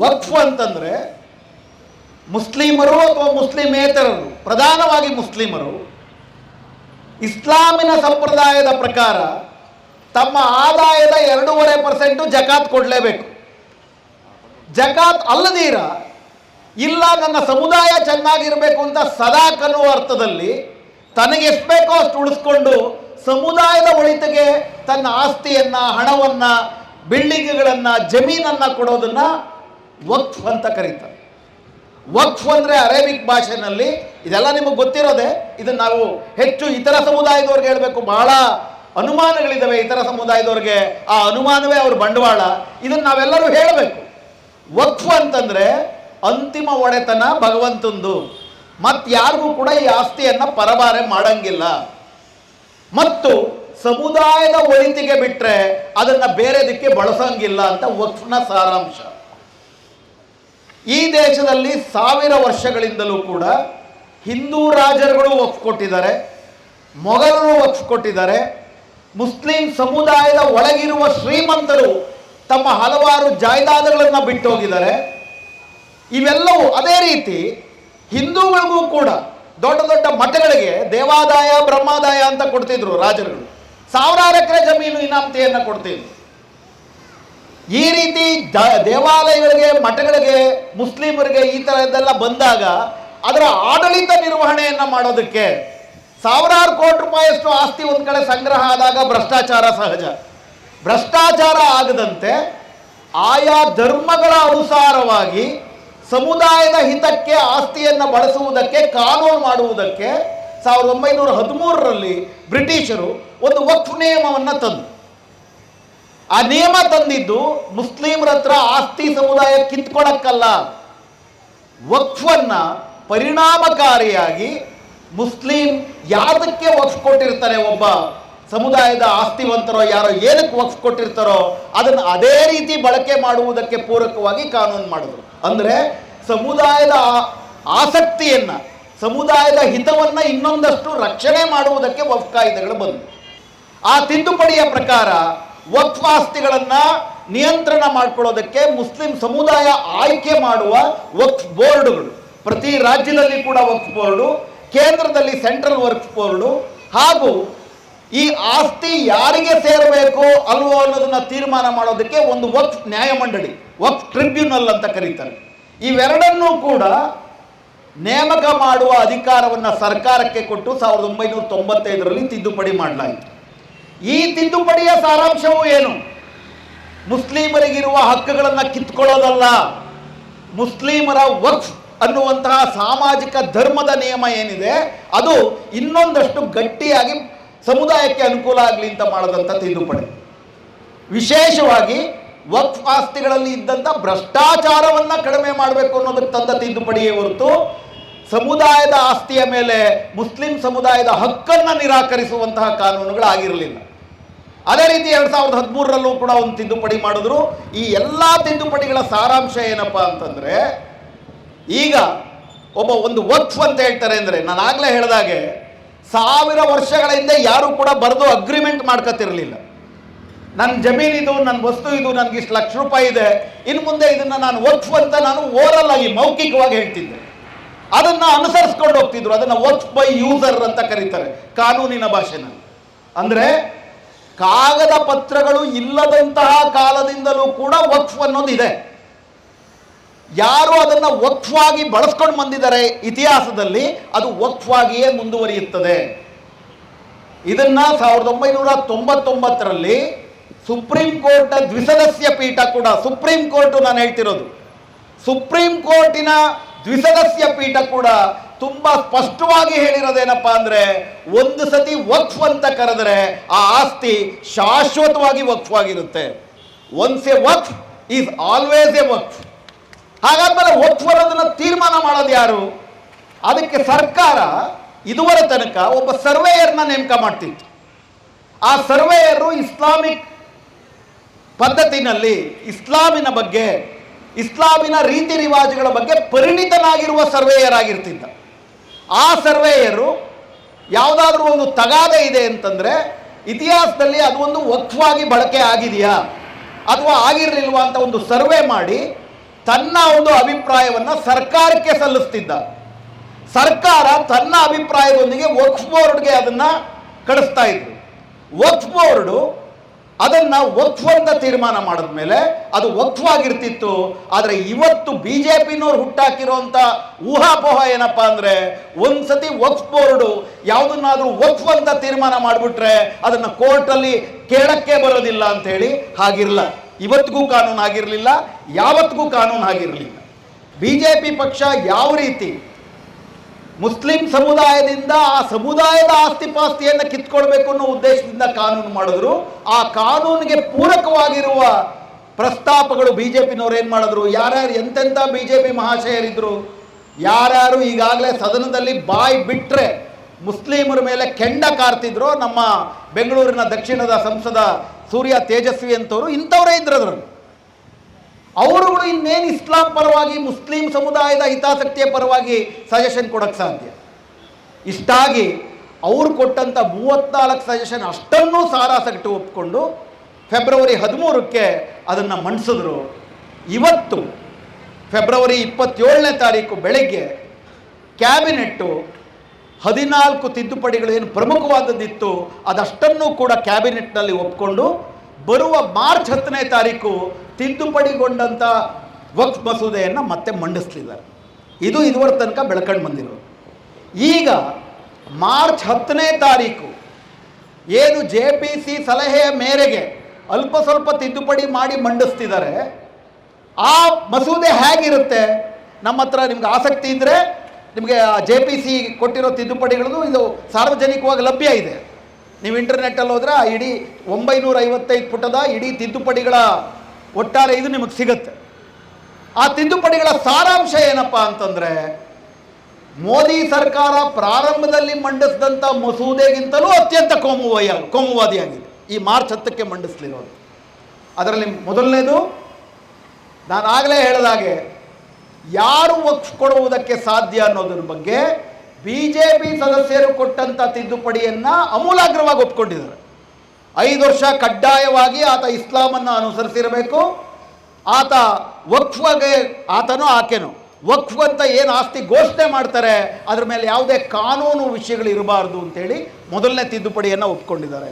ವಕ್ಫ್ ಅಂತಂದರೆ ಮುಸ್ಲಿಮರು ಅಥವಾ ಮುಸ್ಲಿಮೇತರರು, ಪ್ರಧಾನವಾಗಿ ಮುಸ್ಲಿಮರು, ಇಸ್ಲಾಮಿನ ಸಂಪ್ರದಾಯದ ಪ್ರಕಾರ ತಮ್ಮ ಆದಾಯದ 2.5% ಜಕಾತ್ ಕೊಡಲೇಬೇಕು. ಜಕಾತ್ ಅಲ್ಲದೀರ ಇಲ್ಲ ನನ್ನ ಸಮುದಾಯ ಚೆನ್ನಾಗಿರಬೇಕು ಅಂತ ಸದಾ ಕನ್ನುವ ಅರ್ಥದಲ್ಲಿ ತನಗೆ ಎಷ್ಟು ಬೇಕೋ ಅಷ್ಟು ಉಳಿಸ್ಕೊಂಡು ಸಮುದಾಯದ ಒಳಿತಿಗೆ ತನ್ನ ಆಸ್ತಿಯನ್ನು, ಹಣವನ್ನು, ಬಿಲ್ಡಿಂಗ್ಗಳನ್ನು, ಜಮೀನನ್ನು ಕೊಡೋದನ್ನು ವಕ್ಫ್ ಅಂತ ಕರೀತಾರೆ. ವಕ್ಫ್ ಅಂದರೆ ಅರೇಬಿಕ್ ಭಾಷೆಯಲ್ಲಿ, ಇದೆಲ್ಲ ನಿಮಗೆ ಗೊತ್ತಿರೋದೆ, ಇದನ್ನು ನಾವು ಹೆಚ್ಚು ಇತರ ಸಮುದಾಯದವ್ರಿಗೆ ಹೇಳಬೇಕು. ಬಹಳ ಅನುಮಾನಗಳಿದ್ದಾವೆ ಇತರ ಸಮುದಾಯದವ್ರಿಗೆ, ಆ ಅನುಮಾನವೇ ಅವ್ರ ಬಂಡವಾಳ. ಇದನ್ನು ನಾವೆಲ್ಲರೂ ಹೇಳಬೇಕು. ವಕ್ಫ್ ಅಂತಂದರೆ ಅಂತಿಮ ಒಡೆತನ ಭಗವಂತಂದು, ಮತ್ತು ಯಾರಿಗೂ ಕೂಡ ಈ ಆಸ್ತಿಯನ್ನು ಪರಭಾರೆ ಮಾಡಂಗಿಲ್ಲ, ಮತ್ತು ಸಮುದಾಯದ ಒಳಿತಿಗೆ ಬಿಟ್ಟರೆ ಅದನ್ನು ಬೇರೆದಕ್ಕೆ ಬಳಸಂಗಿಲ್ಲ ಅಂತ ವಕ್ಫ್ನ ಸಾರಾಂಶ. ಈ ದೇಶದಲ್ಲಿ 1000 ವರ್ಷಗಳಿಂದಲೂ ಕೂಡ ಹಿಂದೂ ರಾಜರುಗಳು ವಕ್ಫ್ ಕೊಟ್ಟಿದ್ದಾರೆ, ಮೊಘಲರು ವಕ್ಫ್ ಕೊಟ್ಟಿದ್ದಾರೆ, ಮುಸ್ಲಿಂ ಸಮುದಾಯದ ಒಳಗಿರುವ ಶ್ರೀಮಂತರು ತಮ್ಮ ಹಲವಾರು ಜಾಯ್ದಾದಗಳನ್ನು ಬಿಟ್ಟು ಹೋಗಿದ್ದಾರೆ. ಇವೆಲ್ಲವೂ ಅದೇ ರೀತಿ ಹಿಂದೂಗಳಿಗೂ ಕೂಡ ದೊಡ್ಡ ದೊಡ್ಡ ಮಠಗಳಿಗೆ ದೇವಾದಾಯ, ಬ್ರಹ್ಮಾದಾಯ ಅಂತ ಕೊಡ್ತಿದ್ರು ರಾಜರುಗಳು. 1000 ಎಕರೆ ಜಮೀನು ಇನಾಮತಿಯನ್ನು ಕೊಡ್ತಿದ್ರು. ಈ ರೀತಿ ದೇವಾಲಯಗಳಿಗೆ, ಮಠಗಳಿಗೆ, ಮುಸ್ಲಿಮರಿಗೆ ಈ ಥರದ್ದೆಲ್ಲ ಬಂದಾಗ ಅದರ ಆಡಳಿತ ನಿರ್ವಹಣೆಯನ್ನು ಮಾಡೋದಕ್ಕೆ ಸಾವಿರಾರು ಕೋಟಿ ರೂಪಾಯಿಯಷ್ಟು ಆಸ್ತಿ ಒಂದು ಕಡೆ ಸಂಗ್ರಹ ಆದಾಗ ಭ್ರಷ್ಟಾಚಾರ ಸಹಜ. ಭ್ರಷ್ಟಾಚಾರ ಆಗದಂತೆ ಆಯಾ ಧರ್ಮಗಳ ಅನುಸಾರವಾಗಿ ಸಮುದಾಯದ ಹಿತಕ್ಕೆ ಆಸ್ತಿಯನ್ನು ಬಳಸುವುದಕ್ಕೆ, ಕಾನೂನು ಮಾಡುವುದಕ್ಕೆ 1913ರಲ್ಲಿ ಬ್ರಿಟಿಷರು ಒಂದು ವಕ್ಫ್ ನಿಯಮವನ್ನು ತಂದರು. ಆ ನಿಯಮ ತಂದಿದ್ದು ಮುಸ್ಲಿಮರ ಹತ್ರ ಆಸ್ತಿ ಸಮುದಾಯ ಕಿತ್ಕೊಳಕ್ಕಲ್ಲ, ವಕ್ಫನ್ನು ಪರಿಣಾಮಕಾರಿಯಾಗಿ ಮುಸ್ಲಿಂ ಯಾತಕ್ಕೆ ವಕ್ಫ್ ಕೊಟ್ಟಿರ್ತಾರೆ, ಒಬ್ಬ ಸಮುದಾಯದ ಆಸ್ತಿವಂತರೋ ಯಾರೋ ಏನಕ್ಕೆ ವಕ್ಫ್ ಕೊಟ್ಟಿರ್ತಾರೋ ಅದನ್ನು ಅದೇ ರೀತಿ ಬಳಕೆ ಮಾಡುವುದಕ್ಕೆ ಪೂರಕವಾಗಿ ಕಾನೂನು ಮಾಡಿದ್ರು. ಅಂದರೆ ಸಮುದಾಯದ ಆಸಕ್ತಿಯನ್ನು, ಸಮುದಾಯದ ಹಿತವನ್ನು ಇನ್ನೊಂದಷ್ಟು ರಕ್ಷಣೆ ಮಾಡುವುದಕ್ಕೆ ವಕ್ಫ್ ಕಾಯ್ದೆಗಳು ಬಂದವು. ಆ ತಿದ್ದುಪಡಿಯ ಪ್ರಕಾರ ವಕ್ಫ್ ಆಸ್ತಿಗಳನ್ನು ನಿಯಂತ್ರಣ ಮಾಡಿಕೊಳ್ಳೋದಕ್ಕೆ ಮುಸ್ಲಿಂ ಸಮುದಾಯ ಆಯ್ಕೆ ಮಾಡುವ ವಕ್ಫ್ ಬೋರ್ಡುಗಳು, ಪ್ರತಿ ರಾಜ್ಯದಲ್ಲಿ ಕೂಡ ವಕ್ಫ್ ಬೋರ್ಡು, ಕೇಂದ್ರದಲ್ಲಿ ಸೆಂಟ್ರಲ್ ವಕ್ಫ್ ಬೋರ್ಡು, ಹಾಗೂ ಈ ಆಸ್ತಿ ಯಾರಿಗೆ ಸೇರಬೇಕು ಅಲ್ವೋ ಅನ್ನೋದನ್ನು ತೀರ್ಮಾನ ಮಾಡೋದಕ್ಕೆ ಒಂದು ವಕ್ಫ್ ನ್ಯಾಯಮಂಡಳಿ, ವಕ್ಫ್ ಟ್ರಿಬ್ಯುನಲ್ ಅಂತ ಕರೀತಾರೆ. ಇವೆರಡನ್ನೂ ಕೂಡ ನೇಮಕ ಮಾಡುವ ಅಧಿಕಾರವನ್ನು ಸರ್ಕಾರಕ್ಕೆ ಕೊಟ್ಟು 1995ರಲ್ಲಿ ತಿದ್ದುಪಡಿ ಮಾಡಲಾಯಿತು. ಈ ತಿದ್ದುಪಡಿಯ ಸಾರಾಂಶವು ಏನು? ಮುಸ್ಲಿಮರಿಗಿರುವ ಹಕ್ಕುಗಳನ್ನು ಕಿತ್ಕೊಳ್ಳೋದಲ್ಲ, ಮುಸ್ಲಿಮರ ವಕ್ಫ್ ಅನ್ನುವಂತಹ ಸಾಮಾಜಿಕ ಧರ್ಮದ ನಿಯಮ ಏನಿದೆ ಅದು ಇನ್ನೊಂದಷ್ಟು ಗಟ್ಟಿಯಾಗಿ ಸಮುದಾಯಕ್ಕೆ ಅನುಕೂಲ ಆಗಲಿ ಅಂತ ಮಾಡದಂಥ ತಿದ್ದುಪಡಿ. ವಿಶೇಷವಾಗಿ ವಕ್ಫ್ ಆಸ್ತಿಗಳಲ್ಲಿ ಇದ್ದಂಥ ಭ್ರಷ್ಟಾಚಾರವನ್ನು ಕಡಿಮೆ ಮಾಡಬೇಕು ಅನ್ನೋದಕ್ಕೆ ತಂದ ತಿದ್ದುಪಡಿಯೇ ಹೊರತು ಸಮುದಾಯದ ಆಸ್ತಿಯ ಮೇಲೆ ಮುಸ್ಲಿಂ ಸಮುದಾಯದ ಹಕ್ಕನ್ನು ನಿರಾಕರಿಸುವಂತಹ ಕಾನೂನುಗಳಾಗಿರಲಿಲ್ಲ. ಅದೇ ರೀತಿ 2013ರಲ್ಲೂ ಕೂಡ ಒಂದು ತಿದ್ದುಪಡಿ ಮಾಡಿದ್ರು. ಈ ಎಲ್ಲ ತಿದ್ದುಪಡಿಗಳ ಸಾರಾಂಶ ಏನಪ್ಪ ಅಂತಂದರೆ, ಈಗ ಒಂದು ವಕ್ಫ್ ಅಂತ ಹೇಳ್ತಾರೆ ಅಂದರೆ, ನಾನು ಆಗಲೇ ಹೇಳಿದಾಗೆ 1000 ವರ್ಷಗಳ ಹಿಂದೆ ಯಾರೂ ಕೂಡ ಬರೆದು ಅಗ್ರಿಮೆಂಟ್ ಮಾಡ್ಕೊತಿರಲಿಲ್ಲ. ನನ್ನ ಜಮೀನಿದು, ನನ್ನ ವಸ್ತು ಇದು, ನನಗೆ ಇಷ್ಟು ಲಕ್ಷ ರೂಪಾಯಿ ಇದೆ, ಇನ್ನು ಮುಂದೆ ಇದನ್ನು ನಾನು ವಕ್ಫ್ ಅಂತ ನಾನು ಓರಲ್ ಆಗಿ ಮೌಖಿಕವಾಗಿ ಹೇಳ್ತಿದ್ದೆ. ಅದನ್ನು ಅನುಸರಿಸ್ಕೊಂಡು ಹೋಗ್ತಿದ್ರು. ಅದನ್ನು ವಕ್ಫ್ ಬೈ ಯೂಸರ್ ಅಂತ ಕರೀತಾರೆ ಕಾನೂನಿನ ಭಾಷೆನಲ್ಲಿ. ಅಂದರೆ ಕಾಗದ ಪತ್ರಗಳು ಇಲ್ಲದಂತಹ ಕಾಲದಿಂದಲೂ ಕೂಡ ವಕ್ಫ್ ಅನ್ನೋದು ಇದೆ. ಯಾರು ಅದನ್ನು ವಕ್ಫಾಗಿ ಬಳಸ್ಕೊಂಡು ಬಂದಿದ್ದಾರೆ ಇತಿಹಾಸದಲ್ಲಿ, ಅದು ವಕ್ಫಾಗಿಯೇ ಮುಂದುವರಿಯುತ್ತದೆ. ಇದನ್ನು 1999ರಲ್ಲಿ ಸುಪ್ರೀಂ ಕೋರ್ಟ್ನ ದ್ವಿಸದಸ್ಯ ಪೀಠ ಕೂಡ, ಸುಪ್ರೀಂ ಕೋರ್ಟು ನಾನು ಹೇಳ್ತಿರೋದು, ಸುಪ್ರೀಂ ಕೋರ್ಟಿನ ದ್ವಿಸದಸ್ಯ ಪೀಠ ಕೂಡ ತುಂಬ ಸ್ಪಷ್ಟವಾಗಿ ಹೇಳಿರೋದೇನಪ್ಪ ಅಂದರೆ, ಒಂದು ಸತಿ ವಕ್ಫ್ ಅಂತ ಕರೆದರೆ ಆ ಆಸ್ತಿ ಶಾಶ್ವತವಾಗಿ ವಕ್ಫ್ ಆಗಿರುತ್ತೆ. Once a waqf is always a waqf. ಹಾಗಾದ್ಮೇಲೆ ವಕ್ಫ್ ಅನ್ನೋದನ್ನು ತೀರ್ಮಾನ ಮಾಡೋದು ಯಾರು? ಅದಕ್ಕೆ ಸರ್ಕಾರ ಇದುವರೆ ತನಕ ಒಬ್ಬ ಸರ್ವೇಯರ್ನ ನೇಮಕ ಮಾಡ್ತಿತ್ತು. ಆ ಸರ್ವೇಯರು ಇಸ್ಲಾಮಿಕ್ ಪದ್ಧತಿನಲ್ಲಿ ಇಸ್ಲಾಮಿನ ಬಗ್ಗೆ, ಇಸ್ಲಾಮಿನ ರೀತಿ ರಿವಾಜುಗಳ ಬಗ್ಗೆ ಪರಿಣಿತನಾಗಿರುವ ಸರ್ವೇಯರ್ ಆಗಿರ್ತಿದ್ದ. ಆ ಸರ್ವೇಯರು ಯಾವುದಾದ್ರೂ ಒಂದು ತಗಾದೆ ಇದೆ ಅಂತಂದರೆ ಇತಿಹಾಸದಲ್ಲಿ ಅದು ಒಂದು ವಕ್ಫಾಗಿ ಬಳಕೆ ಆಗಿದೆಯಾ ಅಥವಾ ಆಗಿರಲಿಲ್ವಾ ಅಂತ ಒಂದು ಸರ್ವೆ ಮಾಡಿ ತನ್ನ ಒಂದು ಅಭಿಪ್ರಾಯವನ್ನು ಸರ್ಕಾರಕ್ಕೆ ಸಲ್ಲಿಸ್ತಿದ್ದ. ಸರ್ಕಾರ ತನ್ನ ಅಭಿಪ್ರಾಯದೊಂದಿಗೆ ವಕ್ಫ್ ಬೋರ್ಡ್ಗೆ ಅದನ್ನು ಕಳಿಸ್ತಾ ಇದ್ರು. ವಕ್ಫ್ ಬೋರ್ಡು ಅದನ್ನು ವಕ್ಫ್ ಅಂತ ತೀರ್ಮಾನ ಮಾಡಿದ್ಮೇಲೆ ಅದು ವಕ್ಫ್ ಆಗಿರ್ತಿತ್ತು. ಆದರೆ ಇವತ್ತು BJPನವ್ರು ಹುಟ್ಟಾಕಿರೋಂಥ ಊಹಾಪೋಹ ಏನಪ್ಪ ಅಂದರೆ, ಒಂದ್ಸತಿ ವಕ್ಫ್ ಬೋರ್ಡು ಯಾವುದನ್ನಾದರೂ ವಕ್ಫ್ ಅಂತ ತೀರ್ಮಾನ ಮಾಡಿಬಿಟ್ರೆ ಅದನ್ನು ಕೋರ್ಟಲ್ಲಿ ಕೇಳಕ್ಕೆ ಬರೋದಿಲ್ಲ ಅಂಥೇಳಿ. ಹಾಗಿರಲ್ಲ, ಇವತ್ತಿಗೂ ಕಾನೂನು ಆಗಿರಲಿಲ್ಲ, ಯಾವತ್ತಿಗೂ ಕಾನೂನು ಆಗಿರಲಿಲ್ಲ. BJP ಪಕ್ಷ ಯಾವ ರೀತಿ ಮುಸ್ಲಿಂ ಸಮುದಾಯದಿಂದ ಆ ಸಮುದಾಯದ ಆಸ್ತಿಪಾಸ್ತಿಯನ್ನು ಕಿತ್ಕೊಳ್ಬೇಕು ಅನ್ನೋ ಉದ್ದೇಶದಿಂದ ಕಾನೂನು ಮಾಡಿದ್ರು, ಆ ಕಾನೂನಿಗೆ ಪೂರಕವಾಗಿರುವ ಪ್ರಸ್ತಾಪಗಳು BJPನವ್ರು ಏನು ಮಾಡಿದ್ರು, ಯಾರ್ಯಾರು ಎಂತೆಂಥ BJP ಮಹಾಶಯರಿದ್ರು, ಯಾರ್ಯಾರು ಈಗಾಗಲೇ ಸದನದಲ್ಲಿ ಬಾಯಿ ಬಿಟ್ಟರೆ ಮುಸ್ಲಿಮರ ಮೇಲೆ ಕೆಂಡ ಕಾರ್ತಿದ್ರು, ನಮ್ಮ ಬೆಂಗಳೂರಿನ ದಕ್ಷಿಣದ ಸಂಸದ ಸೂರ್ಯ ತೇಜಸ್ವಿ ಅಂತವರು ಇಂಥವರೇ ಇದ್ರು. ಅದರಲ್ಲಿ ಅವರುಗಳು ಇನ್ನೇನು ಇಸ್ಲಾಂ ಪರವಾಗಿ ಮುಸ್ಲಿಂ ಸಮುದಾಯದ ಹಿತಾಸಕ್ತಿಯ ಪರವಾಗಿ ಸಜೆಷನ್ ಕೊಡೋಕ್ಕೆ ಸಾಧ್ಯ? ಇಷ್ಟಾಗಿ ಅವರು ಕೊಟ್ಟಂಥ 34 ಸಜೆಷನ್ ಅಷ್ಟನ್ನೂ ಸಾರಾಸಗಟ್ಟು ಒಪ್ಪಿಕೊಂಡು ಫೆಬ್ರವರಿ 13ಕ್ಕೆ ಅದನ್ನು ಮಂಡಿಸಿದ್ರು. ಇವತ್ತು ಫೆಬ್ರವರಿ 27ನೇ ತಾರೀಕು ಬೆಳಗ್ಗೆ ಕ್ಯಾಬಿನೆಟ್ಟು 14 ತಿದ್ದುಪಡಿಗಳು ಏನು ಪ್ರಮುಖವಾದದ್ದಿತ್ತು ಅದಷ್ಟನ್ನೂ ಕೂಡ ಕ್ಯಾಬಿನೆಟ್ನಲ್ಲಿ ಒಪ್ಪಿಕೊಂಡು ಬರುವ ಮಾರ್ಚ್ 10ನೇ ತಾರೀಕು ತಿದ್ದುಪಡಿಗೊಂಡಂಥ ವಕ್ಫ್ ಮಸೂದೆಯನ್ನು ಮತ್ತೆ ಮಂಡಿಸ್ಲಿದ್ದಾರೆ. ಇದು ಇದುವರೆ ತನಕ ಬೆಳ್ಕೊಂಡು ಬಂದಿರೋದು. ಈಗ ಮಾರ್ಚ್ 10ನೇ ತಾರೀಕು ಏನು JPC ಸಲಹೆಯ ಮೇರೆಗೆ ಅಲ್ಪ ಸ್ವಲ್ಪ ತಿದ್ದುಪಡಿ ಮಾಡಿ ಮಂಡಿಸ್ತಿದ್ದಾರೆ, ಆ ಮಸೂದೆ ಹೇಗಿರುತ್ತೆ? ನಮ್ಮ ಹತ್ರ ನಿಮ್ಗೆ ಆಸಕ್ತಿ ಇದ್ದರೆ ನಿಮಗೆ JPC ಕೊಟ್ಟಿರೋ ತಿದ್ದುಪಡಿಗಳದ್ದು ಇದು ಸಾರ್ವಜನಿಕವಾಗಿ ಲಭ್ಯ ಇದೆ. ನೀವು ಇಂಟರ್ನೆಟ್ಟಲ್ಲಿ ಹೋದರೆ ಇಡೀ 955 ಪುಟದ ಇಡೀ ತಿದ್ದುಪಡಿಗಳ ಒಟ್ಟಾರೆ ಇದು ನಿಮಗೆ ಸಿಗುತ್ತೆ. ಆ ತಿದ್ದುಪಡಿಗಳ ಸಾರಾಂಶ ಏನಪ್ಪ ಅಂತಂದರೆ, ಮೋದಿ ಸರ್ಕಾರ ಪ್ರಾರಂಭದಲ್ಲಿ ಮಂಡಿಸಿದಂಥ ಮಸೂದೆಗಿಂತಲೂ ಅತ್ಯಂತ ಕೋಮುವಾದಿಯಾಗಿದೆ ಈ ಮಾರ್ಚ್ 10ಕ್ಕೆ ಮಂಡಿಸಲಿರೋದು. ಅದರಲ್ಲಿ ಮೊದಲನೇದು, ನಾನು ಆಗಲೇ ಹೇಳಿದಾಗೆ ಯಾರು ವಕ್ಫ್ ಕೊಡುವುದಕ್ಕೆ ಸಾಧ್ಯ ಅನ್ನೋದ್ರ ಬಗ್ಗೆ BJP ಸದಸ್ಯರು ಕೊಟ್ಟಂಥ ತಿದ್ದುಪಡಿಯನ್ನು ಅಮೂಲಾಗ್ರವಾಗಿ ಒಪ್ಕೊಂಡಿದ್ದಾರೆ. 5 ವರ್ಷ ಕಡ್ಡಾಯವಾಗಿ ಆತ ಇಸ್ಲಾಮನ್ನು ಅನುಸರಿಸಿರಬೇಕು, ಆತ ವಕ್ಫ್ಗೆ ಆತನೋ ಆಕೆನೋ ವಕ್ಫ್ ಅಂತ ಏನು ಆಸ್ತಿ ಘೋಷಣೆ ಮಾಡ್ತಾರೆ ಅದ್ರ ಮೇಲೆ ಯಾವುದೇ ಕಾನೂನು ವಿಷಯಗಳು ಇರಬಾರ್ದು ಅಂತೇಳಿ ಮೊದಲನೇ ತಿದ್ದುಪಡಿಯನ್ನು ಒಪ್ಕೊಂಡಿದ್ದಾರೆ.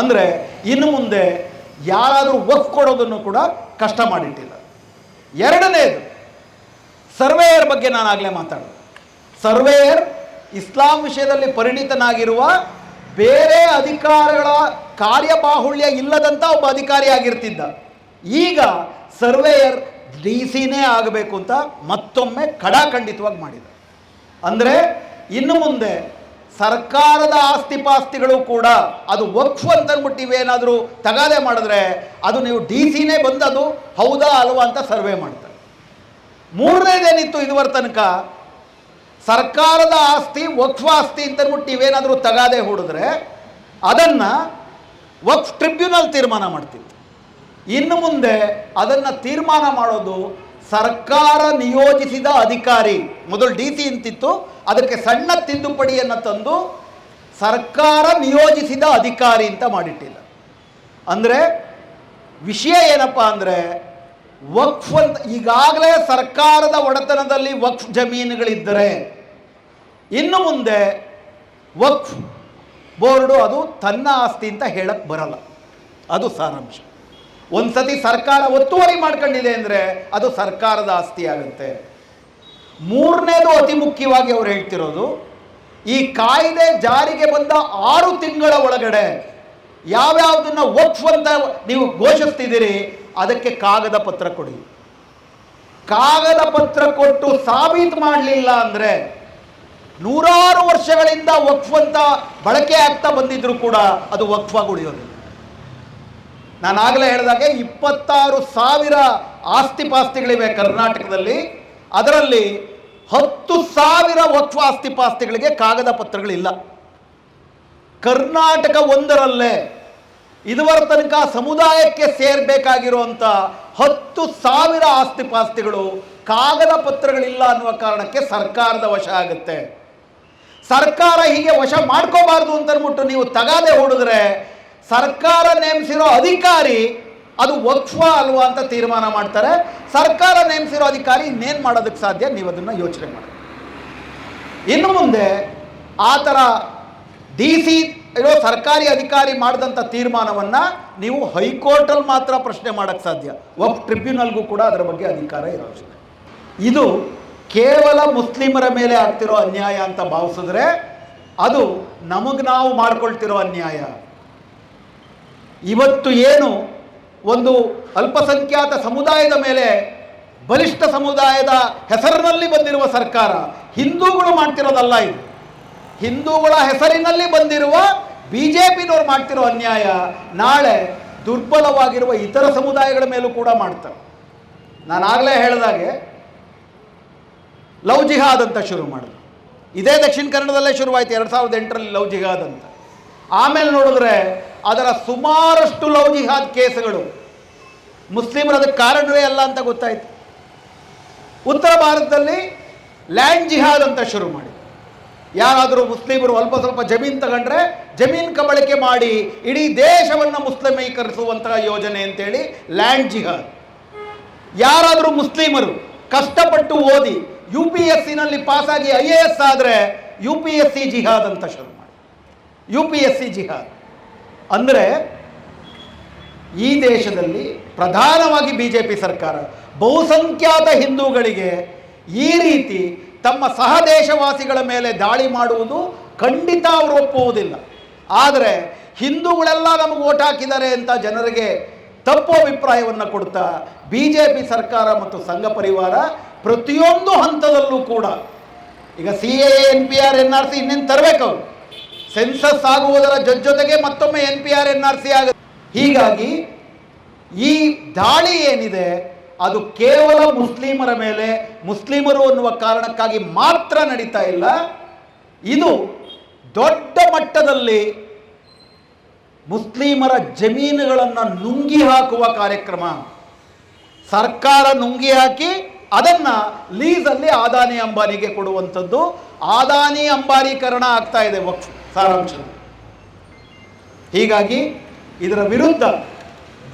ಅಂದರೆ ಇನ್ನು ಮುಂದೆ ಯಾರಾದರೂ ವಕ್ಫ್ ಕೊಡೋದನ್ನು ಕೂಡ ಕಷ್ಟ ಮಾಡಿಟ್ಟಿಲ್ಲ. ಎರಡನೇದು, ಸರ್ವೇಯರ್ ಬಗ್ಗೆ ನಾನು ಆಗಲೇ ಮಾತಾಡಿದೆ. ಸರ್ವೇಯರ್ ಇಸ್ಲಾಂ ವಿಷಯದಲ್ಲಿ ಪರಿಣಿತನಾಗಿರುವ, ಬೇರೆ ಅಧಿಕಾರಗಳ ಕಾರ್ಯಬಾಹುಳ್ಯ ಇಲ್ಲದಂಥ ಒಬ್ಬ ಅಧಿಕಾರಿಯಾಗಿರ್ತಿದ್ದ. ಈಗ ಸರ್ವೇಯರ್ DCನೇ ಆಗಬೇಕು ಅಂತ ಮತ್ತೊಮ್ಮೆ ಖಡಾಖಂಡಿತವಾಗಿ ಮಾಡಿದೆ. ಅಂದರೆ ಇನ್ನು ಮುಂದೆ ಸರ್ಕಾರದ ಆಸ್ತಿಪಾಸ್ತಿಗಳು ಕೂಡ ಅದು ವಕ್ಫ್ ಅಂತ ಅಂದ್ಬಿಟ್ಟು ಇವೇನಾದರೂ ತಗಾದೆ ಮಾಡಿದ್ರೆ ಅದು ನೀವು DCನೇ ಬಂದು ಅದು ಹೌದಾ ಅಲ್ವಾ ಅಂತ ಸರ್ವೆ ಮಾಡ್ತಾರೆ. ಮೂರನೇದೇನಿತ್ತು ಇದುವರೆ ತನಕ, ಸರ್ಕಾರದ ಆಸ್ತಿ ವಕ್ಫ್ ಆಸ್ತಿ ಅಂತ ಅಂದ್ಬಿಟ್ಟು ನೀವೇನಾದರೂ ತಗಾದೆ ಹೂಡಿದ್ರೆ ಅದನ್ನು ವಕ್ಫ್ ಟ್ರಿಬ್ಯುನಲ್ ತೀರ್ಮಾನ ಮಾಡ್ತಿತ್ತು. ಇನ್ನು ಮುಂದೆ ಅದನ್ನು ತೀರ್ಮಾನ ಮಾಡೋದು ಸರ್ಕಾರ ನಿಯೋಜಿಸಿದ ಅಧಿಕಾರಿ. ಮೊದಲು DC ಅಂತಿತ್ತು, ಅದಕ್ಕೆ ಸಣ್ಣ ತಿದ್ದುಪಡಿಯನ್ನು ತಂದು ಸರ್ಕಾರ ನಿಯೋಜಿಸಿದ ಅಧಿಕಾರಿ ಅಂತ ಮಾಡಿಟ್ಟಿಲ್ಲ. ಅಂದರೆ ವಿಷಯ ಏನಪ್ಪ ಅಂದರೆ, ವಕ್ಫ್ ಅಂತ ಈಗಾಗಲೇ ಸರ್ಕಾರದ ಒಡೆತನದಲ್ಲಿ ವಕ್ಫ್ ಜಮೀನುಗಳಿದ್ದರೆ ಇನ್ನು ಮುಂದೆ ವಕ್ಫ್ ಬೋರ್ಡು ಅದು ತನ್ನ ಆಸ್ತಿ ಅಂತ ಹೇಳಕ್ಕೆ ಬರಲ್ಲ. ಅದು ಸಾರಾಂಶ. ಒಂದು ಸತಿ ಸರ್ಕಾರ ಒತ್ತುವರಿ ಮಾಡ್ಕೊಂಡಿದೆ ಅಂದರೆ ಅದು ಸರ್ಕಾರದ ಆಸ್ತಿ ಆಗುತ್ತೆ. ಮೂರನೇದು ಅತಿ ಮುಖ್ಯವಾಗಿ ಅವ್ರು ಹೇಳ್ತಿರೋದು, ಈ ಕಾಯ್ದೆ ಜಾರಿಗೆ ಬಂದ 6 ತಿಂಗಳ ಒಳಗಡೆ ಯಾವ್ಯಾವುದನ್ನು ವಕ್ಫ್ ಅಂತ ನೀವು ಘೋಷಿಸ್ತಿದ್ದೀರಿ ಅದಕ್ಕೆ ಕಾಗದ ಪತ್ರ ಕೊಡಿ. ಕಾಗದ ಪತ್ರ ಕೊಟ್ಟು ಸಾಬೀತು ಮಾಡಲಿಲ್ಲ ಅಂದರೆ 100 ವರ್ಷಗಳಿಂದ ವಕ್ಫ್ ಅಂತ ಬಳಕೆ ಆಗ್ತಾ ಬಂದಿದ್ರು ಕೂಡ ಅದು ವಕ್ಫಾಗಿ ಉಳಿಯೋದಿಲ್ಲ. ನಾನು ಆಗಲೇ ಹೇಳಿದಾಗೆ 26,000 ಆಸ್ತಿಪಾಸ್ತಿಗಳಿವೆ ಕರ್ನಾಟಕದಲ್ಲಿ. ಅದರಲ್ಲಿ 10,000 ವಕ್ಫ್ ಆಸ್ತಿಪಾಸ್ತಿಗಳಿಗೆ ಕಾಗದ ಪತ್ರಗಳಿಲ್ಲ. ಕರ್ನಾಟಕ ಒಂದರಲ್ಲೇ ಇದುವರೆ ತನಕ ಸಮುದಾಯಕ್ಕೆ ಸೇರಬೇಕಾಗಿರುವಂಥ 10,000 ಆಸ್ತಿಪಾಸ್ತಿಗಳು ಕಾಗದ ಪತ್ರಗಳಿಲ್ಲ ಅನ್ನುವ ಕಾರಣಕ್ಕೆ ಸರ್ಕಾರದ ವಶ ಆಗುತ್ತೆ. ಸರ್ಕಾರ ಹೀಗೆ ವಶ ಮಾಡ್ಕೋಬಾರ್ದು ಅಂತ ಅಂದ್ಬಿಟ್ಟು ನೀವು ತಗಾದೆ ಹೂಡಿದ್ರೆ ಸರ್ಕಾರ ನೇಮಿಸಿರೋ ಅಧಿಕಾರಿ ಅದು ವಕ್ಫಾ ಅಲ್ವಾ ಅಂತ ತೀರ್ಮಾನ ಮಾಡ್ತಾರೆ. ಸರ್ಕಾರ ನೇಮಿಸಿರೋ ಅಧಿಕಾರಿ ಇನ್ನೇನು ಮಾಡೋದಕ್ಕೆ ಸಾಧ್ಯ? ನೀವು ಅದನ್ನು ಯೋಚನೆ ಮಾಡಿ. ಇನ್ನು ಮುಂದೆ ಆ ಥರ DC ಇರೋ ಸರ್ಕಾರಿ ಅಧಿಕಾರಿ ಮಾಡಿದಂಥ ತೀರ್ಮಾನವನ್ನು ನೀವು ಹೈಕೋರ್ಟಲ್ಲಿ ಮಾತ್ರ ಪ್ರಶ್ನೆ ಮಾಡೋಕ್ಕೆ ಸಾಧ್ಯ. ವಕ್ಫ್ ಟ್ರಿಬ್ಯುನಲ್ಗೂ ಕೂಡ ಅದರ ಬಗ್ಗೆ ಅಧಿಕಾರ ಇರೋದಿಲ್ಲ. ಇದು ಕೇವಲ ಮುಸ್ಲಿಮರ ಮೇಲೆ ಆಗ್ತಿರೋ ಅನ್ಯಾಯ ಅಂತ ಭಾವಿಸಿದ್ರೆ ಅದು ನಮಗೆ ನಾವು ಮಾಡ್ಕೊಳ್ತಿರೋ ಅನ್ಯಾಯ. ಇವತ್ತು ಏನು ಒಂದು ಅಲ್ಪಸಂಖ್ಯಾತ ಸಮುದಾಯದ ಮೇಲೆ ಬಲಿಷ್ಠ ಸಮುದಾಯದ ಹೆಸರಿನಲ್ಲಿ ಬಂದಿರುವ ಸರ್ಕಾರ ಹಿಂದೂಗಳು ಮಾಡ್ತಿರೋದಲ್ಲ. ಇದು ಹಿಂದೂಗಳ ಹೆಸರಿನಲ್ಲಿ ಬಂದಿರುವ BJPನವ್ರು ಮಾಡ್ತಿರೋ ಅನ್ಯಾಯ ನಾಳೆ ದುರ್ಬಲವಾಗಿರುವ ಇತರ ಸಮುದಾಯಗಳ ಮೇಲೂ ಕೂಡ ಮಾಡ್ತಾರೆ. ನಾನು ಆಗಲೇ ಹೇಳಿದಾಗೆ ಲವ್ ಜಿಹಾದ್ ಅಂತ ಶುರು ಮಾಡಿದ್ರು. ಇದೇ ದಕ್ಷಿಣ ಕನ್ನಡದಲ್ಲೇ ಶುರುವಾಯಿತು 2008ರಲ್ಲಿ ಲವ್ ಜಿಹಾದ್ ಅಂತ. ಆಮೇಲೆ ನೋಡಿದ್ರೆ ಅದರ ಸುಮಾರಷ್ಟು ಲವ್ ಜಿಹಾದ್ ಕೇಸುಗಳು ಮುಸ್ಲಿಮರು ಅದಕ್ಕೆ ಕಾರಣವೇ ಅಲ್ಲ ಅಂತ ಗೊತ್ತಾಯಿತು. ಉತ್ತರ ಭಾರತದಲ್ಲಿ ಲ್ಯಾಂಡ್ ಜಿಹಾದ್ ಅಂತ ಶುರು ಮಾಡಿ, ಯಾರಾದರೂ ಮುಸ್ಲಿಮರು ಅಲ್ಪ ಸ್ವಲ್ಪ ಜಮೀನು ತಗೊಂಡ್ರೆ ಜಮೀನು ಕಬಳಿಕೆ ಮಾಡಿ ಇಡೀ ದೇಶವನ್ನು ಮುಸ್ಲಿಮೀಕರಿಸುವಂತಹ ಯೋಜನೆ ಅಂತೇಳಿ ಲ್ಯಾಂಡ್ ಜಿಹಾದ್. ಯಾರಾದರೂ ಮುಸ್ಲಿಮರು ಕಷ್ಟಪಟ್ಟು ಓದಿ UPSCನಲ್ಲಿ ಪಾಸಾಗಿ IAS ಆದರೆ UPSC ಜಿಹಾದ್ ಅಂತ ಶುರು ಮಾಡಿ. UPSC ಜಿಹಾದ್ ಅಂದರೆ ಈ ದೇಶದಲ್ಲಿ ಪ್ರಧಾನವಾಗಿ BJP ಸರ್ಕಾರ ಬಹುಸಂಖ್ಯಾತ ಹಿಂದೂಗಳಿಗೆ ಈ ರೀತಿ ತಮ್ಮ ಸಹದೇಶವಾಸಿಗಳ ಮೇಲೆ ದಾಳಿ ಮಾಡುವುದು ಖಂಡಿತ ಅವರು ಒಪ್ಪುವುದಿಲ್ಲ. ಆದರೆ ಹಿಂದೂಗಳೆಲ್ಲ ನಮಗೆ ಓಟ್ ಹಾಕಿದ್ದಾರೆ ಅಂತ ಜನರಿಗೆ ತಪ್ಪು ಅಭಿಪ್ರಾಯವನ್ನು ಕೊಡ್ತಾ BJP ಸರ್ಕಾರ ಮತ್ತು ಸಂಘ ಪರಿವಾರ ಪ್ರತಿಯೊಂದು ಹಂತದಲ್ಲೂ ಕೂಡ ಈಗ CAA NPR NRC ಇನ್ನೇನು ತರಬೇಕು. ಅವರು ಸೆನ್ಸಸ್ ಆಗುವುದರ ಜೊತೆಗೆ ಮತ್ತೊಮ್ಮೆ NPR NRC ಆಗುತ್ತೆ. ಹೀಗಾಗಿ ಈ ದಾಳಿ ಏನಿದೆ ಅದು ಕೇವಲ ಮುಸ್ಲಿಮರ ಮೇಲೆ, ಮುಸ್ಲಿಮರು ಅನ್ನುವ ಕಾರಣಕ್ಕಾಗಿ ಮಾತ್ರ ನಡೀತಾ ಇಲ್ಲ. ಇದು ದೊಡ್ಡ ಮಟ್ಟದಲ್ಲಿ ಮುಸ್ಲಿಮರ ಜಮೀನುಗಳನ್ನು ನುಂಗಿ ಹಾಕುವ ಕಾರ್ಯಕ್ರಮ. ಸರ್ಕಾರ ನುಂಗಿ ಹಾಕಿ ಅದನ್ನು ಲೀಸಲ್ಲಿ ಅದಾನಿ ಅಂಬಾನಿಗೆ ಕೊಡುವಂಥದ್ದು. ಅದಾನಿ ಅಂಬಾನೀಕರಣ ಆಗ್ತಾ ಇದೆ ವಕ್ಫ್ ಸಾರಾಂಶ. ಹೀಗಾಗಿ ಇದರ ವಿರುದ್ಧ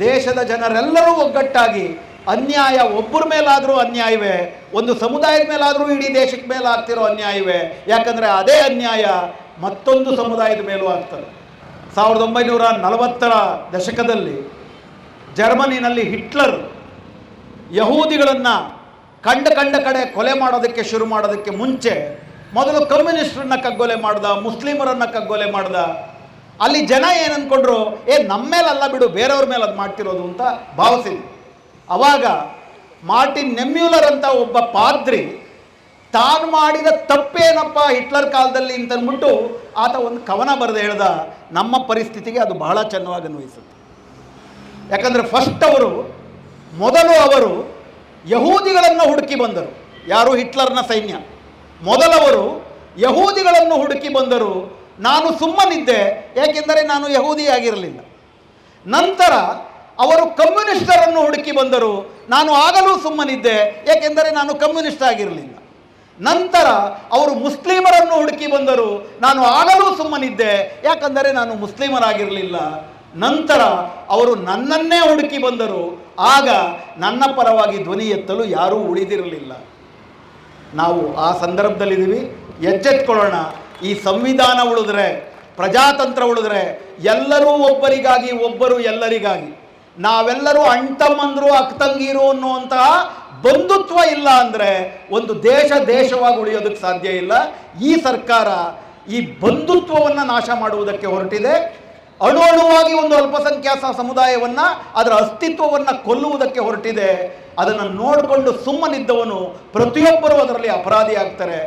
ದೇಶದ ಜನರೆಲ್ಲರೂ ಒಗ್ಗಟ್ಟಾಗಿ ಅನ್ಯಾಯ ಒಬ್ಬರ ಮೇಲಾದರೂ ಅನ್ಯಾಯವೇ, ಒಂದು ಸಮುದಾಯದ ಮೇಲಾದರೂ ಇಡೀ ದೇಶಕ್ಕೆ ಮೇಲೆ ಆಗ್ತಿರೋ ಅನ್ಯಾಯವೇ. ಯಾಕಂದರೆ ಅದೇ ಅನ್ಯಾಯ ಮತ್ತೊಂದು ಸಮುದಾಯದ ಮೇಲೂ ಆಗ್ತದೆ. 1940ರ ದಶಕದಲ್ಲಿ ಜರ್ಮನಿನಲ್ಲಿ ಹಿಟ್ಲರ್ ಯಹೂದಿಗಳನ್ನು ಕಂಡ ಕಡೆ ಕೊಲೆ ಮಾಡೋದಕ್ಕೆ ಶುರು ಮಾಡೋದಕ್ಕೆ ಮುಂಚೆ ಮೊದಲು ಕಮ್ಯುನಿಸ್ಟರನ್ನ ಕಗ್ಗೊಲೆ ಮಾಡ್ದ, ಮುಸ್ಲಿಮರನ್ನು ಕಗ್ಗೊಲೆ ಮಾಡ್ದ. ಅಲ್ಲಿ ಜನ ಏನು ಅಂದ್ಕೊಂಡ್ರು, ನಮ್ಮ ಮೇಲಲ್ಲ ಬಿಡು, ಬೇರೆಯವ್ರ ಮೇಲೆ ಅದು ಮಾಡ್ತಿರೋದು ಅಂತ ಭಾವಿಸಿದ್ರು. ಅವಾಗ ಮಾರ್ಟಿನ್ ನೆಮ್ಯೂಲರ್ ಅಂತ ಒಬ್ಬ ಪಾದ್ರಿ ತಾನು ಮಾಡಿದ ತಪ್ಪೇನಪ್ಪ ಹಿಟ್ಲರ್ ಕಾಲದಲ್ಲಿ ಅಂತಂದ್ಬಿಟ್ಟು ಆತ ಒಂದು ಕವನ ಬರೆದು ಹೇಳ್ದ. ನಮ್ಮ ಪರಿಸ್ಥಿತಿಗೆ ಅದು ಬಹಳ ಚೆನ್ನಾಗಿ ಅನ್ವಯಿಸುತ್ತೆ. ಯಾಕಂದರೆ ಮೊದಲು ಅವರು ಯಹೂದಿಗಳನ್ನು ಹುಡುಕಿ ಬಂದರು. ಯಾರು? ಹಿಟ್ಲರ್ನ ಸೈನ್ಯ. ಮೊದಲವರು ಯಹೂದಿಗಳನ್ನು ಹುಡುಕಿ ಬಂದರು. ನಾನು ಸುಮ್ಮನಿದ್ದೆ, ಏಕೆಂದರೆ ನಾನು ಯಹೂದಿ ಆಗಿರಲಿಲ್ಲ. ನಂತರ ಅವರು ಕಮ್ಯುನಿಸ್ಟರನ್ನು ಹುಡುಕಿ ಬಂದರು. ನಾನು ಆಗಲೂ ಸುಮ್ಮನಿದ್ದೆ, ಏಕೆಂದರೆ ನಾನು ಕಮ್ಯುನಿಸ್ಟ್ ಆಗಿರಲಿಲ್ಲ. ನಂತರ ಅವರು ಮುಸ್ಲಿಮರನ್ನು ಹುಡುಕಿ ಬಂದರು. ನಾನು ಆಗಲೂ ಸುಮ್ಮನಿದ್ದೆ, ಯಾಕಂದರೆ ನಾನು ಮುಸ್ಲಿಮರಾಗಿರಲಿಲ್ಲ. ನಂತರ ಅವರು ನನ್ನನ್ನೇ ಹುಡುಕಿ ಬಂದರು. ಆಗ ನನ್ನ ಪರವಾಗಿ ಧ್ವನಿ ಎತ್ತಲು ಯಾರೂ ಉಳಿದಿರಲಿಲ್ಲ. ನಾವು ಆ ಸಂದರ್ಭದಲ್ಲಿದ್ದೀವಿ. ಎಚ್ಚೆತ್ಕೊಳ್ಳೋಣ. ಈ ಸಂವಿಧಾನ ಉಳಿದ್ರೆ, ಪ್ರಜಾತಂತ್ರ ಉಳಿದ್ರೆ ಎಲ್ಲರೂ ಒಬ್ಬರಿಗಾಗಿ, ಒಬ್ಬರು ಎಲ್ಲರಿಗಾಗಿ. ನಾವೆಲ್ಲರೂ ಅಣ್ತಮ್ಮಂದರು ಅಕ್ಕತಂಗಿರು ಅನ್ನುವಂತಹ ಬಂಧುತ್ವ ಇಲ್ಲ ಅಂದರೆ ಒಂದು ದೇಶವಾಗಿ ಉಳಿಯೋದಕ್ಕೆ ಸಾಧ್ಯ ಇಲ್ಲ. ಈ ಸರ್ಕಾರ ಈ ಬಂಧುತ್ವವನ್ನು ನಾಶ ಮಾಡುವುದಕ್ಕೆ ಹೊರಟಿದೆ. ಅಣುವಾಗಿ ಒಂದು ಅಲ್ಪಸಂಖ್ಯಾತ ಸಮುದಾಯವನ್ನು, ಅದರ ಅಸ್ತಿತ್ವವನ್ನು ಕೊಲ್ಲುವುದಕ್ಕೆ ಹೊರಟಿದೆ. ಅದನ್ನು ನೋಡಿಕೊಂಡು ಸುಮ್ಮನಿದ್ದವನು ಪ್ರತಿಯೊಬ್ಬರೂ ಅದರಲ್ಲಿ ಅಪರಾಧಿ ಆಗ್ತಾರೆ.